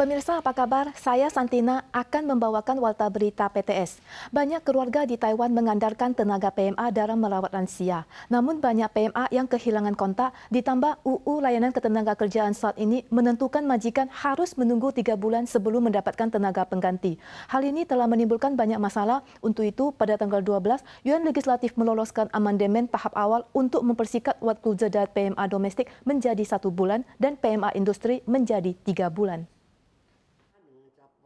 Pemirsa apa kabar? Saya Santina akan membawakan Warta Berita PTS. Banyak keluarga di Taiwan mengandalkan tenaga PMA dalam merawat lansia. Namun banyak PMA yang kehilangan kontak, ditambah UU Layanan Ketenagakerjaan saat ini menentukan majikan harus menunggu 3 bulan sebelum mendapatkan tenaga pengganti. Hal ini telah menimbulkan banyak masalah. Untuk itu, pada tanggal 12, Yuan Legislatif meloloskan amandemen tahap awal untuk mempersingkat waktu jeda PMA domestik menjadi 1 bulan dan PMA industri menjadi 3 bulan.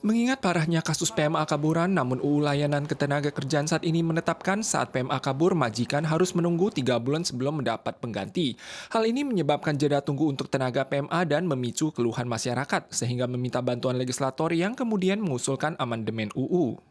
Mengingat parahnya kasus PMA kaburan, namun UU Layanan Ketenagakerjaan saat ini menetapkan saat PMA kabur, majikan harus menunggu 3 bulan sebelum mendapat pengganti. Hal ini menyebabkan jeda tunggu untuk tenaga PMA dan memicu keluhan masyarakat, sehingga meminta bantuan legislator yang kemudian mengusulkan amandemen UU.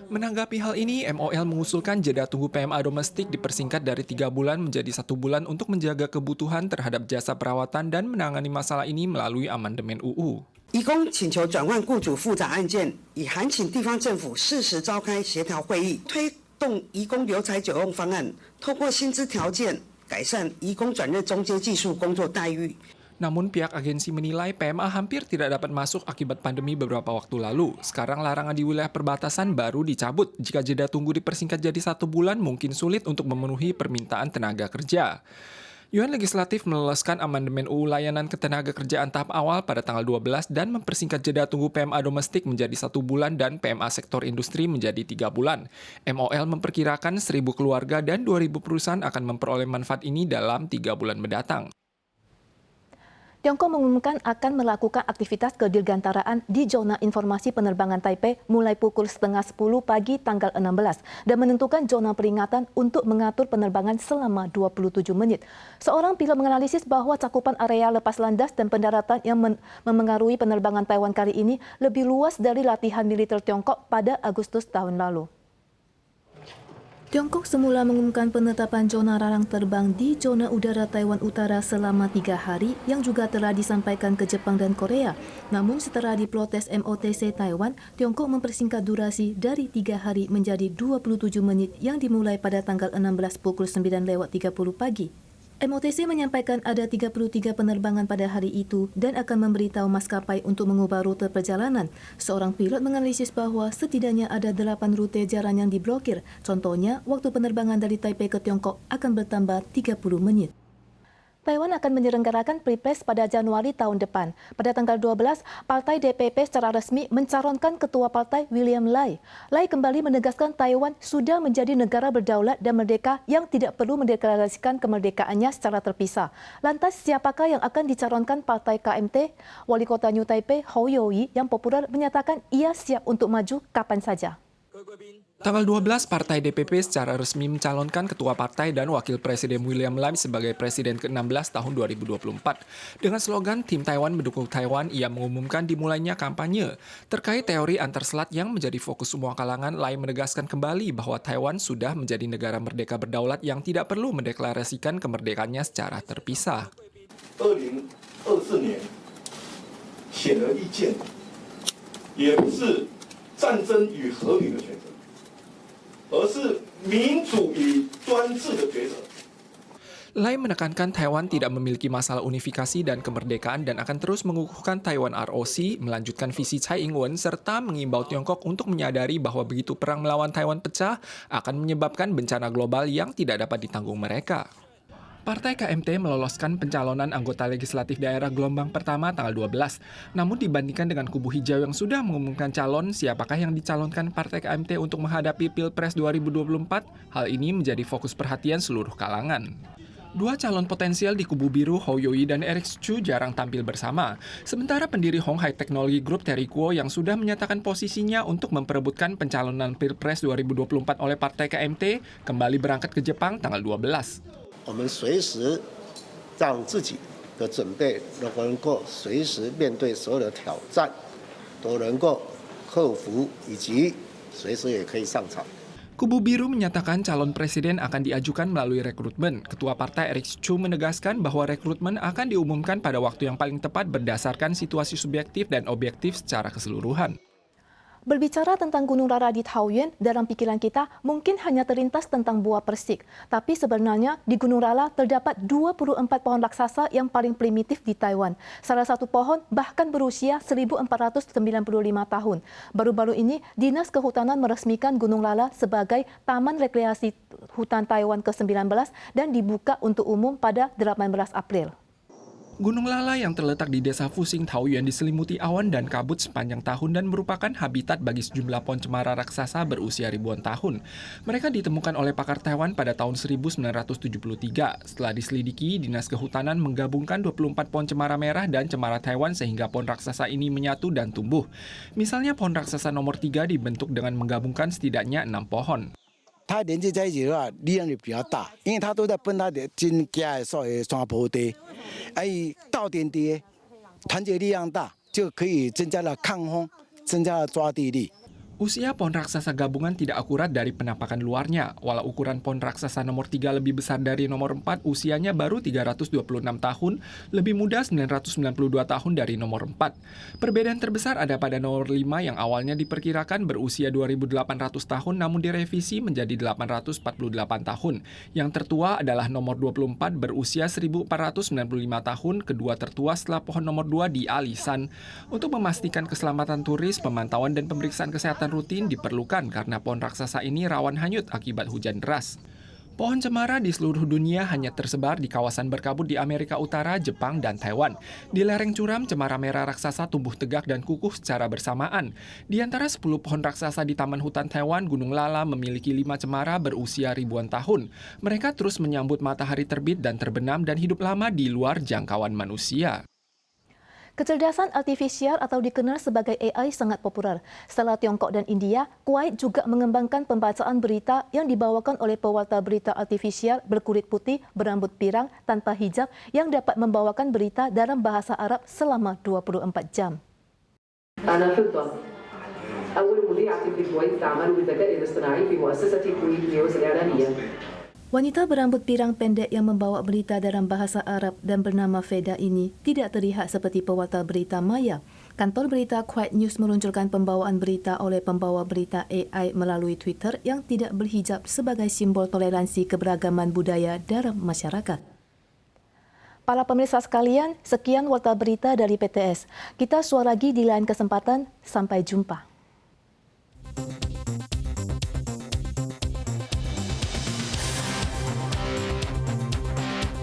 Menanggapi hal ini, MOL mengusulkan jeda tunggu PMA domestik dipersingkat dari 3 bulan menjadi 1 bulan untuk menjaga kebutuhan terhadap jasa perawatan dan menangani masalah ini melalui amandemen UU. 移工请求转换雇主复杂案件，已函请地方政府适时召开协调会议，推动移工留才久用方案，透过薪资条件改善移工转任中阶技术工作待遇。 Namun pihak agensi menilai PMA hampir tidak dapat masuk akibat pandemi beberapa waktu lalu. Sekarang larangan di wilayah perbatasan baru dicabut. Jika jeda tunggu dipersingkat jadi 1 bulan, mungkin sulit untuk memenuhi permintaan tenaga kerja. Yuan Legislatif meloloskan amandemen UU Layanan Ketenagakerjaan tahap awal pada tanggal 12 dan mempersingkat jeda tunggu PMA domestik menjadi 1 bulan dan PMA sektor industri menjadi 3 bulan. MOL memperkirakan 1.000 keluarga dan 2.000 perusahaan akan memperoleh manfaat ini dalam 3 bulan mendatang. Tiongkok mengumumkan akan melakukan aktivitas kedirgantaraan di zona informasi penerbangan Taipei mulai pukul 9:30 pagi tanggal 16 dan menentukan zona peringatan untuk mengatur penerbangan selama 27 menit. Seorang pilot menganalisis bahwa cakupan area lepas landas dan pendaratan yang memengaruhi penerbangan Taiwan kali ini lebih luas dari latihan militer Tiongkok pada Agustus tahun lalu. Tiongkok semula mengumumkan penetapan zona larang terbang di zona udara Taiwan Utara selama 3 hari yang juga telah disampaikan ke Jepang dan Korea. Namun setelah diprotes MOTC Taiwan, Tiongkok mempersingkat durasi dari 3 hari menjadi 27 menit yang dimulai pada tanggal 16 pukul 9:30 pagi. MOTC menyampaikan ada 33 penerbangan pada hari itu dan akan memberitahu maskapai untuk mengubah rute perjalanan. Seorang pilot menganalisis bahwa setidaknya ada 8 rute jalan yang diblokir. Contohnya, waktu penerbangan dari Taipei ke Tiongkok akan bertambah 30 menit. Taiwan akan menyelenggarakan Pilpres pada Januari tahun depan. Pada tanggal 12, Partai DPP secara resmi mencalonkan Ketua Partai William Lai. Lai kembali menegaskan Taiwan sudah menjadi negara berdaulat dan merdeka yang tidak perlu mendeklarasikan kemerdekaannya secara terpisah. Lantas, siapakah yang akan dicalonkan Partai KMT? Wali Kota New Taipei, Hou You-yi, yang populer menyatakan ia siap untuk maju kapan saja. Tanggal 12, Partai DPP secara resmi mencalonkan Ketua Partai dan Wakil Presiden William Lai sebagai Presiden ke-16 tahun 2024. Dengan slogan Tim Taiwan Mendukung Taiwan, ia mengumumkan dimulainya kampanye. Terkait teori antarselat yang menjadi fokus semua kalangan, Lai menegaskan kembali bahwa Taiwan sudah menjadi negara merdeka berdaulat yang tidak perlu mendeklarasikan kemerdekaannya secara terpisah. 2024年显而易见，也不是战争与和平的选择，而是民主与专制的抉择。 Lai menekankan Taiwan tidak memiliki masalah unifikasi dan kemerdekaan dan akan terus mengukuhkan Taiwan ROC, melanjutkan visi Tsai Ing-wen, serta mengimbau Tiongkok untuk menyadari bahwa begitu perang melawan Taiwan pecah, akan menyebabkan bencana global yang tidak dapat ditanggung mereka. Partai KMT meloloskan pencalonan anggota legislatif daerah gelombang pertama tanggal 12. Namun dibandingkan dengan kubu hijau yang sudah mengumumkan calon, siapakah yang dicalonkan Partai KMT untuk menghadapi Pilpres 2024? Hal ini menjadi fokus perhatian seluruh kalangan. Dua calon potensial di kubu biru, Hou You-yi dan Eric Chu, jarang tampil bersama. Sementara pendiri Hong Hai Technology Group, Terry Kuo, yang sudah menyatakan posisinya untuk memperebutkan pencalonan Pilpres 2024 oleh Partai KMT, kembali berangkat ke Jepang tanggal 12. 我们随时让自己的准备能够随时面对所有的挑战，都能够克服，以及随时也可以上场。 Kubu biru menyatakan calon presiden akan diajukan melalui rekrutmen. Ketua partai Eric Chu menegaskan bahwa rekrutmen akan diumumkan pada waktu yang paling tepat berdasarkan situasi subjektif dan objektif secara keseluruhan. Berbicara tentang Gunung Lala di Taoyuan, dalam pikiran kita mungkin hanya terlintas tentang buah persik. Tapi sebenarnya di Gunung Lala terdapat 24 pohon raksasa yang paling primitif di Taiwan. Salah satu pohon bahkan berusia 1495 tahun. Baru-baru ini, Dinas Kehutanan meresmikan Gunung Lala sebagai Taman Rekreasi Hutan Taiwan ke-19 dan dibuka untuk umum pada 18 April. Gunung Lala yang terletak di desa Fusing, Taoyuan diselimuti awan dan kabut sepanjang tahun dan merupakan habitat bagi sejumlah pohon cemara raksasa berusia ribuan tahun. Mereka ditemukan oleh pakar Taiwan pada tahun 1973. Setelah diselidiki, Dinas Kehutanan menggabungkan 24 pohon cemara merah dan cemara Taiwan sehingga pohon raksasa ini menyatu dan tumbuh. Misalnya pohon raksasa nomor 3 dibentuk dengan menggabungkan setidaknya 6 pohon. 它连接在一起的话，力量就比较大，因为它都在奔它的真家的所谓山坡地，到点地团结力量大，就可以增加了抗风，增加了抓地力。 Usia pohon raksasa gabungan tidak akurat dari penampakan luarnya. Walau ukuran pohon raksasa nomor 3 lebih besar dari nomor 4, usianya baru 326 tahun, lebih muda 992 tahun dari nomor 4. Perbedaan terbesar ada pada nomor 5 yang awalnya diperkirakan berusia 2.800 tahun namun direvisi menjadi 848 tahun. Yang tertua adalah nomor 24 berusia 1.495 tahun, kedua tertua setelah pohon nomor 2 di Alisan. Untuk memastikan keselamatan turis, pemantauan dan pemeriksaan kesehatan rutin diperlukan karena pohon raksasa ini rawan hanyut akibat hujan deras. Pohon cemara di seluruh dunia hanya tersebar di kawasan berkabut di Amerika Utara, Jepang, dan Taiwan. Di lereng curam, cemara merah raksasa tumbuh tegak dan kukuh secara bersamaan. Di antara 10 pohon raksasa di Taman Hutan Taiwan, Gunung Lala memiliki 5 cemara berusia ribuan tahun. Mereka terus menyambut matahari terbit dan terbenam dan hidup lama di luar jangkauan manusia. Kecerdasan artifisial atau dikenal sebagai AI sangat populer. Setelah Tiongkok dan India, Kuwait juga mengembangkan pembacaan berita yang dibawakan oleh pewarta berita artifisial berkulit putih, berambut pirang, tanpa hijab yang dapat membawakan berita dalam bahasa Arab selama 24 jam. أنا في الضغط. أول مذيعة في الكويت تعمل بالذكاء الاصطناعي في مؤسسة كويت نيوز الإعلامية. Wanita berambut pirang pendek yang membawa berita dalam bahasa Arab dan bernama Feda ini tidak terlihat seperti pewarta berita maya. Kantor berita Kuwait News meluncurkan pembawaan berita oleh pembawa berita AI melalui Twitter yang tidak berhijab sebagai simbol toleransi keberagaman budaya dalam masyarakat. Para pemirsa sekalian, sekian warta berita dari PTS. Kita suara lagi di lain kesempatan. Sampai jumpa.